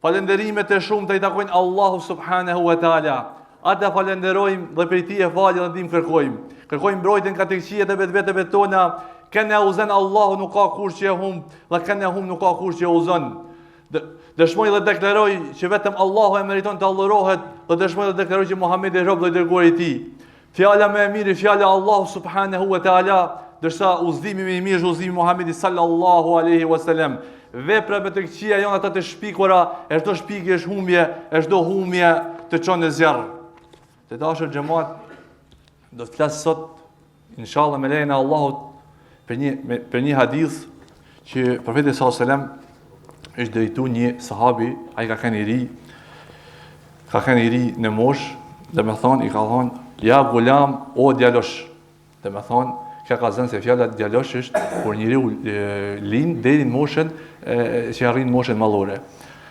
falenderimet e shumta i takojnë Allahu subhanahu wa taala. Ata falenderojmë dhe prej tij e falje dhe ndihmë kërkojmë. Kërkojmë mbrojtjen nga tekëqijat e vetëve tona. Kana uzan Allahu nuk ka kurrë që humb, dhe kana hum nuk ka kurrë që uzon. Dëshmoj dhe deklaroj që vetëm Allahu e meriton të adhurohet, dhe dëshmoj dhe deklaroj që Muhamedi është rob dhe i dërguar i tij. Fjala më e mirë, fjala Allahu subhanahu wa taala, dërsa udhëzimi më i mirë është udhëzimi Muhamedit sallallahu alaihi wasallam. Vepra me të këqija janë ata të shpikura, e çdo shpikje është humbje, e çdo humbje të çon në zjarr. Të dashur xhamat, do të flas sot inshallah me lejen e Allahut për një hadith që profeti sallallahu alaihi wasallam është drejtu një sahabi, ai ka qenë i ri në moshë, dhe me thonë, i ka thonë, ja gulam o djalosh. Dhe me thonë, kjo ka zënë se fjala djalosh është kur njeriu lind deri në moshën që arrin moshën mallore.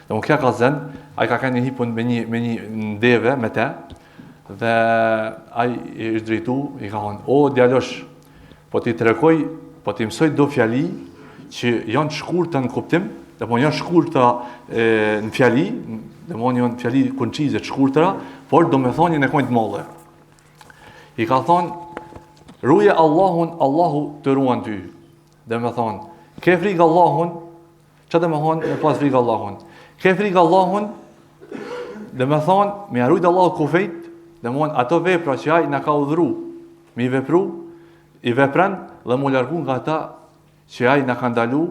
Dhe kjo ka zënë, ai ka qenë hipun me një deve me të, dhe ai është drejtu, i ka thonë, o djalosh, po ti tregoj, po ti mësoj do fjali që janë të shkurtë në kuptim, dhe po janë shkurta në fjali, dhe po janë fjali koncize të shkurtra, por do me thonë në kujt molle. I ka thonë, ruje Allahun, Allahu të ruan ty. Dhe me thonë, ke frikë Allahun, që dhe me thonë me pas frikë Allahun? Ke frikë Allahun, dhe me thonë, me arrujt Allahu kufejt, dhe me thonë, ato vepra që ai na ka udhëru, me i vepru, i vepran, dhe mu largu nga ata që ai na ka ndalu,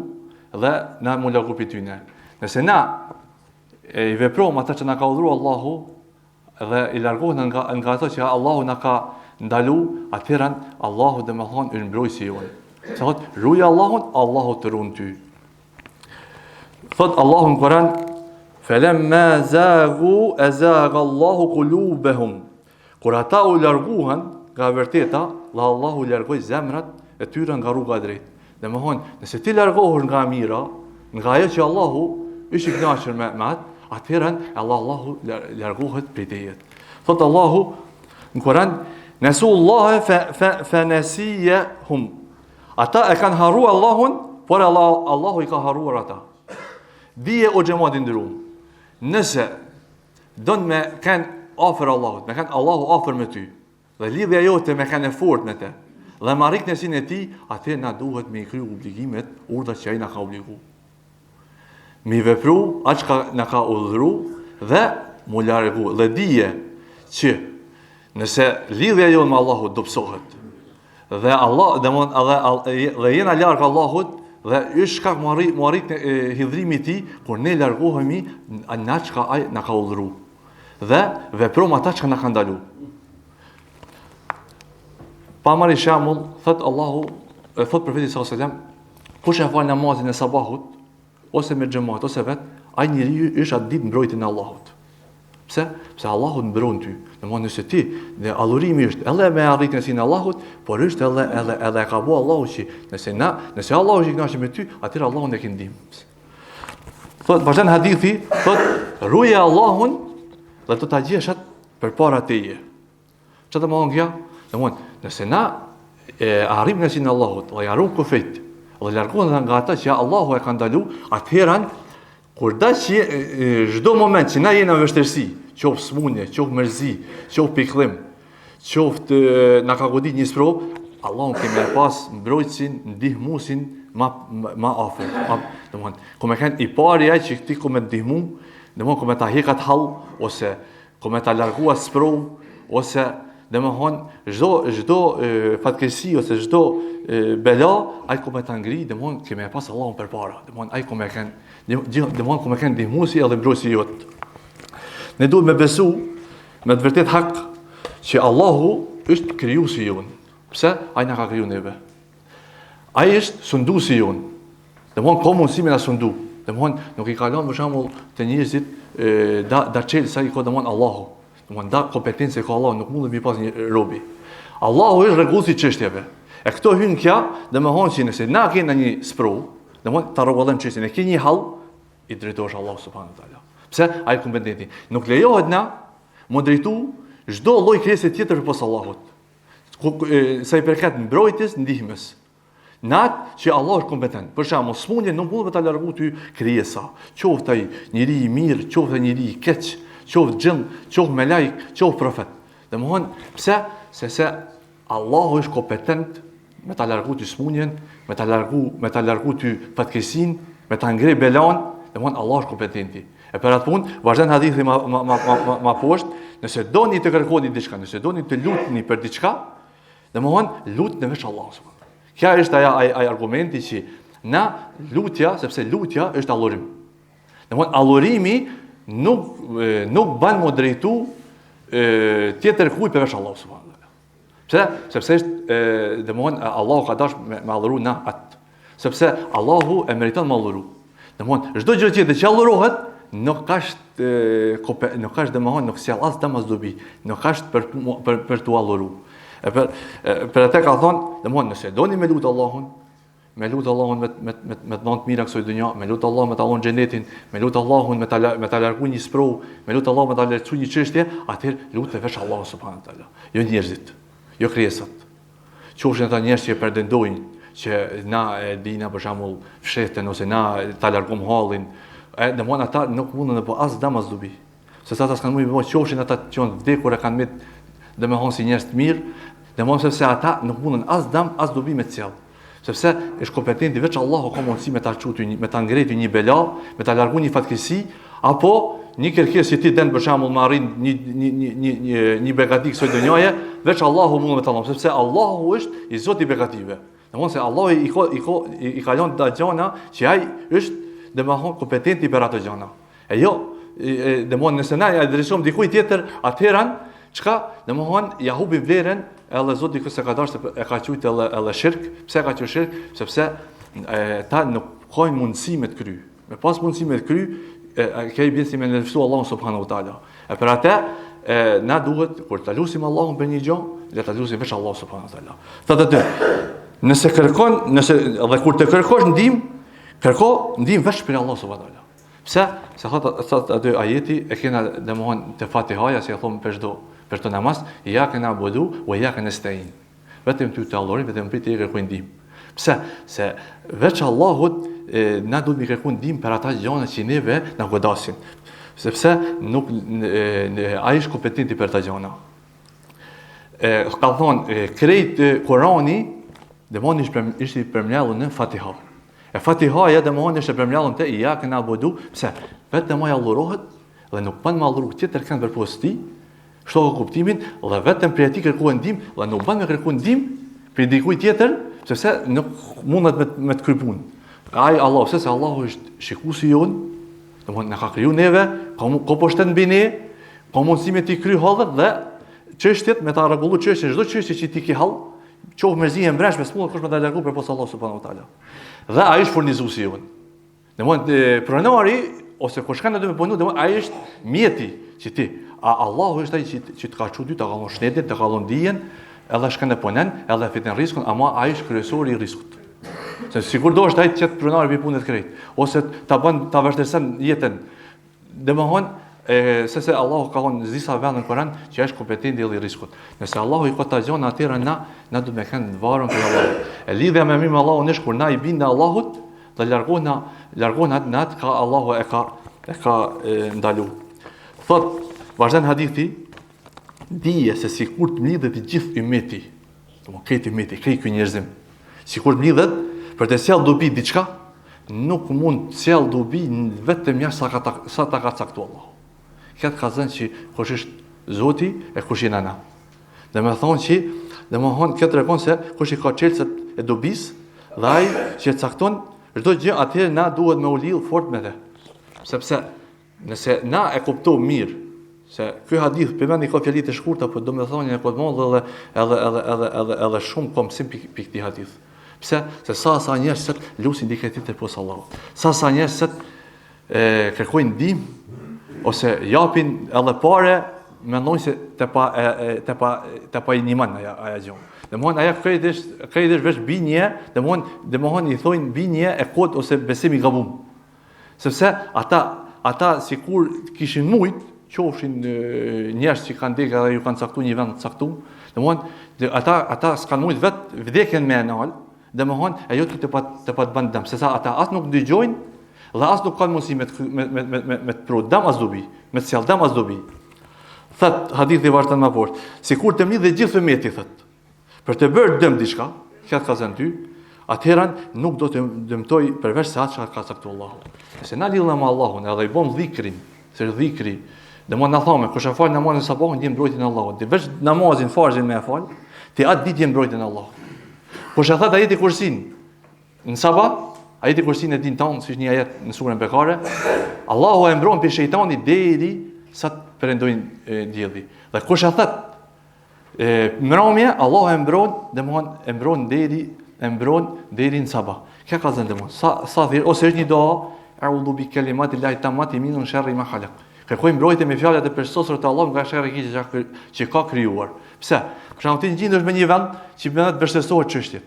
dhe na mu largu për tyne. Nëse na i veprojmë ata që na ka udhëruar Allahu dhe i largohen nga ato që Allahu na ka ndalu, atëherë Allahu dhe me thonë është mbrojtësi jonë. Se thotë, ruaj Allahun, Allahu të ruan ty. Thot Allahu në Kur'an, falamma zagu azagha Allahu qulubahum. Kur ata u larguan nga vërteta, dhe Allahu largoi zemrat e tyre nga rruga e drejtë. Dhe më thonë, nëse ti largohesh nga mira, nga ajo që Allahu është i kënaqur me atë, atëherë Allahu largohet prej teje. Thot Allahu në Kur'an, Nasullaha fa nasiyahum. Ata e kanë harruar Allahun, por Allahu i ka harruar ata. Dije o xhamat i nderuar, nëse don me kanë afër Allahut, me kanë Allahu afër me ty, dhe lidhja jote me kanë fort me të, dhe me rikënësinë e tij, atë na duhet me i kriju obligimet, urdhat që ai na ka obliguar. Mi vepru atë që na ka udhëruar dhe mu largu. Dhe dije që nëse lidhja jonë me Allahut do psohet, dhe Allah dhe jena larg Allahut, dhe është shkak mu arrit hidhrimi i tij, kur ne largohemi nga çka ai na ka udhëruar dhe veprojmë ata që na ka ndalu. Pa marrë shembull, thot Allahu, thot profeti sallallahu alajhi wasallam, kush e fal namazin e sabahut ose me xhamat ose vet, ai njeriu është atë ditë mbrojtjen e Allahut. Pse? Pse Allahu mbron ty. Domthonë nëse ti, dhe adhurimi është edhe me arritjen e Allahut, por është edhe ka bëu Allahu që nëse Allahu është i kënaqur me ty, atëherë Allahu ne ke ndihmë. Thot vazhdon hadithi, thot ruaj Allahun dhe do ta gjesh atë përpara teje. Çfarë do të thonë kjo? Domthonë, nëse na arrim kënaqësinë e Allahut, dhe harrum kufit, dhe largohen nga ata që Allahu e ka ndalu, atëherë kur dash çdo moment që na jena në vështirësi, qoftë smundje, qoftë mërzi, qoftë pikëllim, qoftë na ka godit një sprovë, Allahu kemë pas mbrojtësin, ndihmuesin ma afër. Domthonë, kur më kanë i pari ai që ti ku më ndihmu, domthonë kur më ta hekat hall ose kur më ta largua sprovë ose domthonë çdo fatkeqësi ose çdo bela, ai ku më ta ngri, domthonë kemë pas Allahun përpara. Domthonë ai ku më kanë domthonë ku më kanë ndihmuesi edhe mbrojtësi jot. Ne duhet me besu me të vërtet hak që Allahu është krijuesi jon. Pse? Ai na ka kriju neve. Ai është sunduesi jon. Domthonë ka mundësi me na sundu. Domthonë nuk i ka lënë për shembull të njerëzit da çel sa i ka domthonë Allahu. Domthonë da kompetencë ka Allahu, nuk mund të mi pas një robi. Allahu është rregulluesi i çështjeve. E këto hyn kja, domthonë që nëse na kena një sprov, domthonë ta rregullojmë çështjen. E ke një hall i drejtohesh Allahu subhanahu wa taala. Pse? Ai kompetenti. Nuk lejohet na mu drejtu çdo lloj krijese tjetër përpos Allahut. Sa i përket mbrojtjes, ndihmës. Natë që Allah është kompetent. Për shembull, smundje nuk mund ta largu ty krijesa. Qoftë ai njeri i mirë, qoftë ai njeri i keq, qoftë gjinn, qoftë melajk, qoftë profet. Domthon, pse? Se Allahu është kompetent me ta largu ty smundjen, me ta largu ty fatkesin, me ta ngre belan, domthon Allah është kompetenti. E për atë punë, vazhdon hadithi ma poshtë, nëse doni të kërkoni diçka, nëse doni të lutni për diçka, domthon lutni veç Allahut. Kja është ai argumenti që na lutja, sepse lutja është allurim. Domthon allurimi nuk ban më drejtu tjetër kujt përveç Allahut subhanallahu teala. Pse? Sepse është domthon Allahu ka dash me alluru na atë. Sepse Allahu e meriton me alluru. Domthon çdo gjë tjetër që allurohet nuk ka domthon nuk sjell as dëm as dobi. Nuk ka për tu alluru. Për atë ka thonë, domthon nëse doni me lut Allahun, me të dhënë të mira kësaj dynja, me lut Allahun me ta dhënë xhenetin, me lut Allahun me ta largu një sprov, me lut Allahun me ta largu një çështje, atëherë lutje veç Allahut subhanahu teala. Jo njerëzit, jo krijesat. Qofshin ata njerëz që pretendojnë që na e dina për shembull fshehten ose na ta largum hallin, domthon ata nuk mundën të bëjnë as dëm as dobi. Se ata s'kan mundë të qofshin ata që janë vdekur e kanë me domthon si njerëz të mirë, domthon sepse ata nuk mundën as dëm as dobi me të sjell. Sepse është kompetenti veç Allahu ka mundësi me ta çuti, me ta ngretë një bela, me ta largu një fatkeqësi, apo një kërkesë që ti den për shembull me arrin një begati kësaj dynjaje, veç Allahu mund me ta dhon, sepse Allahu është i Zoti i begative. Domthon se Allahu i ka lënë ato gjëna që ai është domthon kompetenti për ato gjëna. E jo, domthon nëse na ja drejtojmë dikujt tjetër, atëherë çka domthon ja hubi vlerën. Edhe Zoti kësaj ka dashur e ka thujt edhe shirk. Pse ka thujt shirk? Sepse ta nuk kanë mundësi me të kry. Me pas mundësi me të kry, ka i bën si me lëfsu Allahun subhanahu wa taala. E për atë na duhet kur ta lutim Allahun për një gjë, le ta lutim veç Allahun subhanahu wa taala. Thotë atë, nëse kur të kërkosh ndihmë, kërko ndihmë veç për Allahun subhanahu wa taala. Pse? Se thotë atë ajeti e kena domthon te Fatihaja, si e thon për të namaz, ja kanë abudu, o ja kanë nasta'in. Vetëm ty të allorim, vetëm prit të kërkojnë ndihmë. Pse? Se veç Allahut na duhet të kërkojmë ndihmë për ata gjëra që neve na godasin. Sepse nuk ai është kompetenti për ata gjëra. Ka thonë krejt Kurani, domthon ishte përmbledhur në Fatiha. E Fatihaja domthon është përmbledhur te ja kanë abudu, pse? Vetëm ai allurohet dhe nuk bën me alluru tjetër kanë për posti. Kështu ka kuptimin dhe vetëm prej atij kërkohen ndihmë dhe nuk bën me kërkuar ndihmë prej dikujt tjetër, sepse nuk mundet me të krypun. Ai Allah, sepse Allahu është shikuesi jon, domthonë na ka kriju neve, ka poshtet mbi ne, ka mundësi me t'i kry hallet dhe çështjet me ta rregullu çështjen, çdo çështje që ti ke hall, qof merzihe mbreshme, s'mund kush me ta largu përpos Allah subhanahu wa taala. Dhe ai është furnizuesi jon. Domthonë pronari ose kush kanë të më punu, domthonë ai është mjeti që ti. Allahu është ai që të ka çuar ty, të ka dhënë shnetin, të ka dhënë dijen, edhe shkën e punen, edhe fiton rrezikun, ama ai është kryesori i rrezikut. Se sigur do është ai që të pronari për punët krejt, ose ta vështirëson jetën. Domthon se Allahu ka thënë disa vende në Kur'an që është kompetenti i rrezikut. Nëse Allahu i ka ta gjona atëra na do të më kanë të varur për Allahu. E lidhja me mirë me Allahun është kur na i bindë Allahut, të largohen atë ka Allahu e ka ndalu. Thot vazhdon hadithi, dije se sikur të mlidhet i gjithë ymeti, domethënë këtë ymeti, këtë njerëzim, sikur të mlidhet për të sjell dobi diçka, nuk mund të sjell dobi vetëm jashtë sa ta ka caktuar Allahu. Këtë ka thënë që kush është Zoti e kush jena na. Domethënë këtë tregon se kush i ka çelësat e dobis dhe ai që cakton çdo gjë, atëherë na duhet me u lidh fort me të. Sepse nëse na e kuptojmë mirë se ky hadith përmendi ka fjali të shkurta, por domethënia e kodmollë edhe shumë komsim pikë këtij hadith. Pse? Se sa njerëz lusin dikë tjetër pos Allahut. Sa njerëz kërkojnë ndihmë ose japin edhe parë, mendojnë se te pa i niman ajo gjë. Domthon ajo krejtësh veç binje, domthon i thonë binje e kod ose besim i gabum. Sepse ata sikur kishin mujt qofshin njerëz që kanë dekë dhe ju kanë caktuar një vend të caktuar, domthon ata s'kan mujt vet vdekjen me anal, domethënë ajo ti të pat bën dëm, sesa ata as nuk dëgjojnë dhe as nuk kanë mundësi me të prodh dëm as dobi, me të sjell dëm as dobi. Thot hadithi vazhdon më poshtë, sikur të mlidhë gjithë fëmijët thot. Për të bërë dëm diçka, kjo ka thënë ty, atëherë nuk do të dëmtoj përveç se atë çka ka caktuar Allahu. Nëse na lidhna me Allahun edhe i bëm dhikrin, se dhikri, domethënë na thonë kush e fal namazin sabahun ndjen mbrojtjen e Allahut. Ti veç namazin farzin me e fal, ti atë ditë ndjen mbrojtjen e Allahut. Kush e thot ajeti kursin në sabah, ajeti kursin e din ton, siç një ajet në surën Bekare, Allahu e mbron pi shejtanit deri sa të perëndojnë dielli. Dhe kush e thot mbrëmje, Allahu e mbron, domethënë e mbron deri në sabah. Kjo ka thënë domethënë, sa thirr ose është një dua, a'udhu bi kalimati llahi tammati min sharri ma khalaq. Kërkoj mbrojtje me fjalët e përsosura të Allahut nga sherrri i keq që ka krijuar. Pse? Për shembull ti ngjihesh me një vend që bën të vështirësohet çështjet.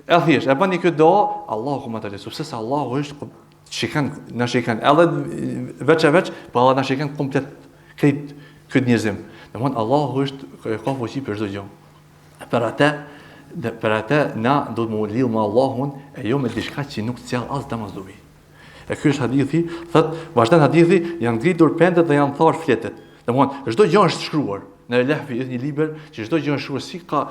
E thjesht, e bani këtë dua, Allahu më të lësoj, sepse Allahu është shikon, na shikon, edhe veç, po Allah na shikon komplet këtë njerëzim. Domthon Allahu është ka fuqi për çdo gjë. Për atë na do të më lidh me Allahun e jo me diçka që nuk sjell as dëm as dobi. E ky është hadithi, thot, vazhdon hadithi, janë ngritur pendet dhe janë tharë fletet. Domthon çdo gjë është shkruar. Në Lehfi është një libër që çdo gjë është shkruar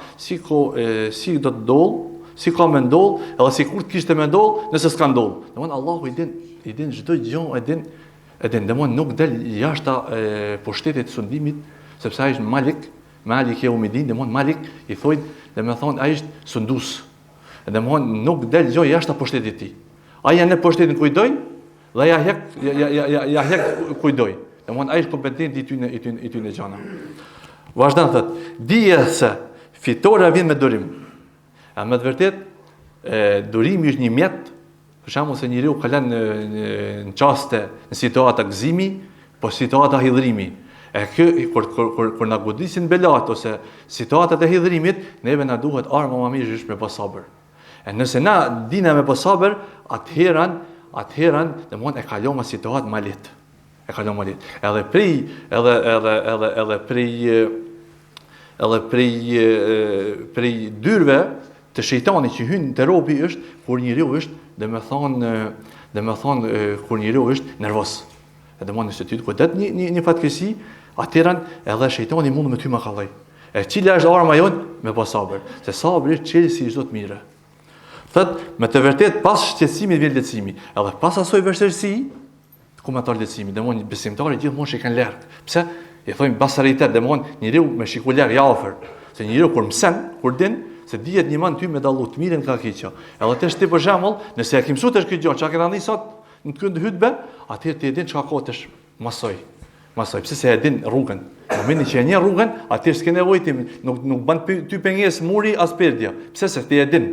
si do të doll, si ka më ndoll, edhe sikur të kishte më ndoll, nëse s'ka ndoll. Domthon Allahu i din çdo gjë, e din, domthon nuk del jashtë pushtetit të sundimit, sepse ai është Malik e Umidin, domthon Malik i thojnë, domethënë ai është sundus. Domthon nuk del gjë jashtë pushtetit të tij. Ai janë në pushtetin ku i doj dhe ja hek ku i doj. Domthon ai është kompetent i ty në gjana. Vazhdon thot, dije se fitore vjen me durim. A me të vërtet, durimi është një mjet, për shembull se njeriu ka lënë në çaste, në situata gëzimi, po situata hidhrimi. E kjo kur na godisin belat ose situatat e hidhrimit, neve na duhet arma më mirë është me pas sabër. E nëse na dina me pas sabër, atëherën domthon e kalojmë situatë më lehtë. Edhe prej dyrve të shejtanit që hyn te robi është kur njeriu është domethënë kur njeriu është nervoz. Domthon nëse ti ku det një fatkeqësi, atëherën edhe shejtani mund me ty ma kallaj. E cila është arma jote? Me pas sabër. Se sabri është çelësi i çdo të mirë. Thot, me të vërtet pas shqetësimit vjen lehtësimi. Edhe pas asoj vështirësi, ku më tar lehtësimi, domthon besimtari gjithmonë shikon lart. Pse? I thojmë basaritet, domthon njeriu me shikuar lart ja afër. Se njeriu kur mëson, kur din se dihet një man ty me dallu të mirën nga keqja. Edhe tash ti për shembull, nëse ja ke mësuar tash këtë gjë, çka ke thënë sot në këtë hutbë, atëherë ti e din çka ka tash masoj, pse se e din rrugën. Në momentin që e njeh rrugën, atëherë s'ke nevojë ti nuk bën ty pengesë muri as perdja. Pse se ti e din.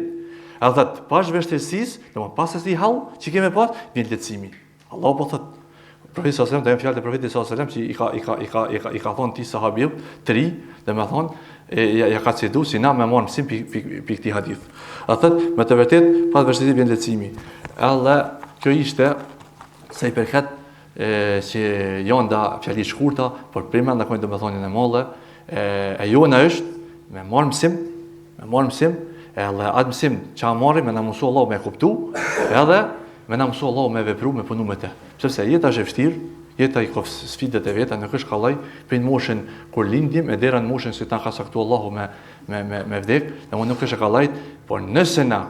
A thot, pas vështirësisë, domethënë pas asaj hall që kemë pas, vjen lehtësimi. Allahu po thot, profeti sallallahu alajhi wasallam, të fjalët e profetit sallallahu alajhi wasallam që i ka thonë ti sahabëve, tri, domethënë ja ka cedu si na më marr mësim pikë këtij hadith. A thot, me të vërtet pas vështirësisë vjen lehtësimi. Edhe kjo ishte sa i përket që janë da fjali shkurta, por prima ndakojnë domethënien e madhe, e jona është me marr mësim, edhe atë mësim që marrim me na mësu Allahu me kuptu, edhe me na mësu Allahu me vepru, me punu me te. Sepse jeta është e vështirë, jeta i ka sfidat e veta, nuk është kallaj prej moshën kur lindim e deri në moshën që ta ka saktuar Allahu me vdek, domethënë nuk është kallaj, por nëse na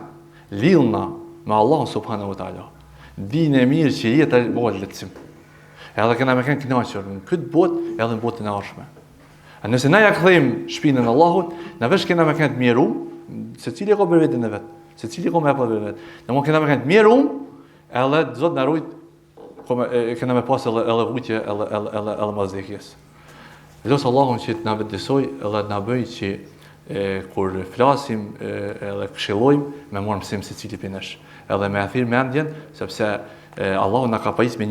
lidhna me Allahun subhanahu wa taala, dinë mirë që jeta bëhet lehtësim. Edhe kena me kanë kënaqur në këtë botë edhe në botën e ardhshme. Nëse na ja kthejmë shpinën Allahut, na vesh kena me kanë të mjeru, secili ka për veten e vet, secili ka me apo për vet. Domethënë kena me kanë të mjeru, edhe Zot na rujt, kena me pas edhe vujtje edhe mazekjes. Lutë Allahun që të na vëdësoj edhe të na bëj që kur flasim edhe këshillojmë me marr mësim secili prej nesh. Edhe me athir mendjen, sepse Allahu na ka pajis me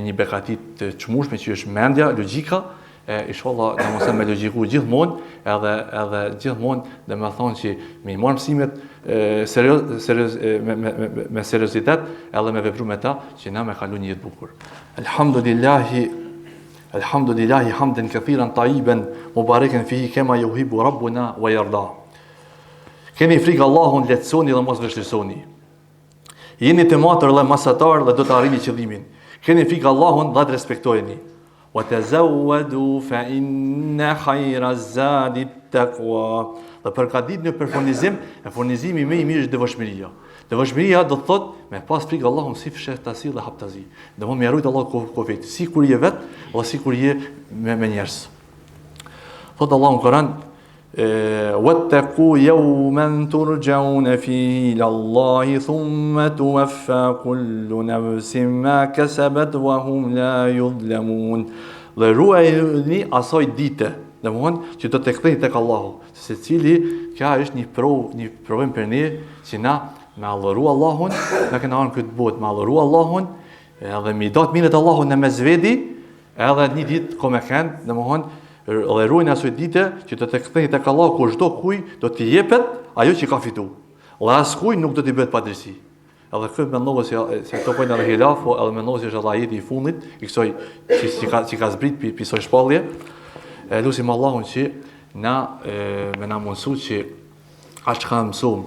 një bekati të çmueshme që është mendja, logjika, inshallah na mos me logjiku gjithmonë, edhe gjithmonë domethënë që me marr mësimet me seriozitet, edhe me vepru me ta që na me kalu një jetë bukur. Alhamdulillahi hamdan kathiran tayyiban mubarakan fihi kama yuhibbu rabbuna wa yarda. Keni frikë Allahun, lehtësoni dhe mos vështirësoni. Jeni të matër dhe masatar dhe do të arrini qëllimin. Keni frikë Allahun dhe të respektojeni. Wa tazawwadu fa inna khayra zadi taqwa. Dhe për ka ditë në përfurnizim, e furnizimi më i mirë është devotshmëria. Devotshmëria do të thotë me pas frikë Allahun si fshehtasi dhe haptazi. Do më rujt Allah kufit, si kur je vet, dhe si kur je me njerëz. Thot Allahu në Kur'an: "Wattaqu yawman turja'una fihi ila Allahi thumma tuwaffa kullu nafsin ma kasabat wa hum la yudhlamun." Dhe ruajini asoj dite, domthonë që do të ktheheni tek Allahu, secili kjo është një provim për ne, që na me adhuru Allahun, na kena ardhur këtë botë me adhuru Allahun, edhe me dat mirët Allahun në mesvedi, edhe një ditë ko me kënd, domthonë dhe ruajnë asoj dite që do të ktheheni tek Allahu, kur çdo kuj do t'i jepet ajo që ka fitu. Dhe askuj nuk do t'i bëhet padrejti. Edhe këtë mendohet se këto pojnë edhe hilafo, edhe mendohet se është edhe ajeti i fundit i kësaj që ka zbrit pi kësaj shpallje. Lutim Allahun që na me na mundsu që aq ka mësuam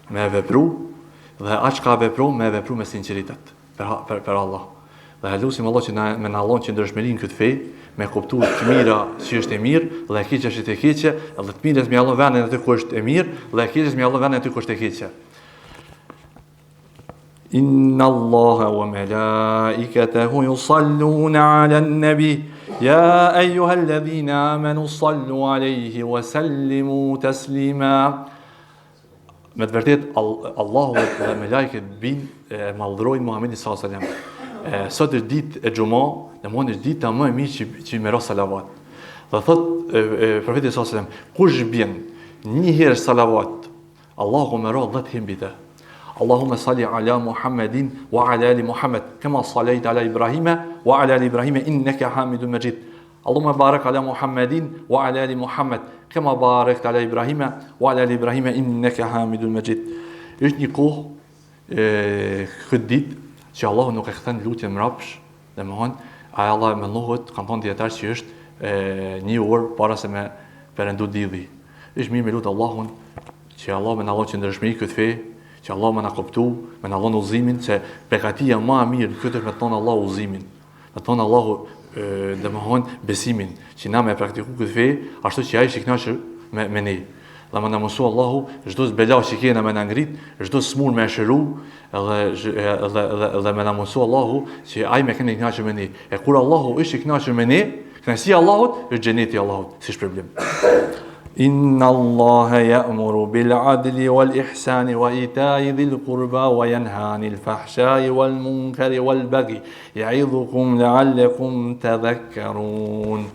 me vepru dhe aq ka vepru me sinqeritet për Allah. Dhe lutim Allah që me na allon që ndërshmërin këtë fe, me kuptu të mira që është e mirë, dhe e keqja që është e keqe, dhe të mirës me allon vënën aty ku është e mirë, dhe e keqes me allon vënën aty ku është e keqe. Inna Allaha wa malaikatahu yusalluna ala an-nabi ya ayyuhalladhina amanu sallu alayhi wa sallimu taslima. Me të vërtet Allahu dhe me lajket binë mallrojnë Muhammedin sallallahu alaihi wasallam. Sot është ditë e xhumë, domthonë është dita më e mirë që më ros salavat. Dhe thot profeti sallallahu alaihi wasallam, kush bën një herë salavat, Allahu më ros 10 hembite. Allahumma salli ala Muhammedin wa ala ali Muhammad kama sallaita ala Ibrahima wa ala ali Ibrahima innaka Hamidum Majid. Allahumma barik ala Muhammedin wa ala ali Muhammad kama barakta ala Ibrahima wa ala ali Ibrahima innaka Hamidum Majid. Është një kohë këtë ditë që Allahu nuk e kthen lutjen mbrapsh, domthon ai Allah më llohet, kanë thonë dietar që është një orë para se me perëndu dielli. Është mirë me lut Allahun që Allah më na lloj që ndërshmëri këtë fe, që Allah më na kuptu, më na dhon udhëzimin, se bekatia më e mirë këtë është me thon Allahu udhëzimin. Me thon Allahu domthon besimin, që na me praktiku këtë fe, ashtu që ai shiknaqë me ne. Dhe më na mësu Allahu çdo zbela që kena me na ngrit, çdo smur me shëru, edhe më na mësu Allahu që ai më kanë kënaqur me ne. E kur Allahu është i kënaqur me ne, kënaqësia e Allahut është xheneti i Allahut, si problem. Inna Allaha ya'muru bil 'adli wal ihsani wa ita'i dhil qurba wa yanha 'anil fahsha'i wal munkari wal baghi ya'idhukum la'allakum tadhakkarun.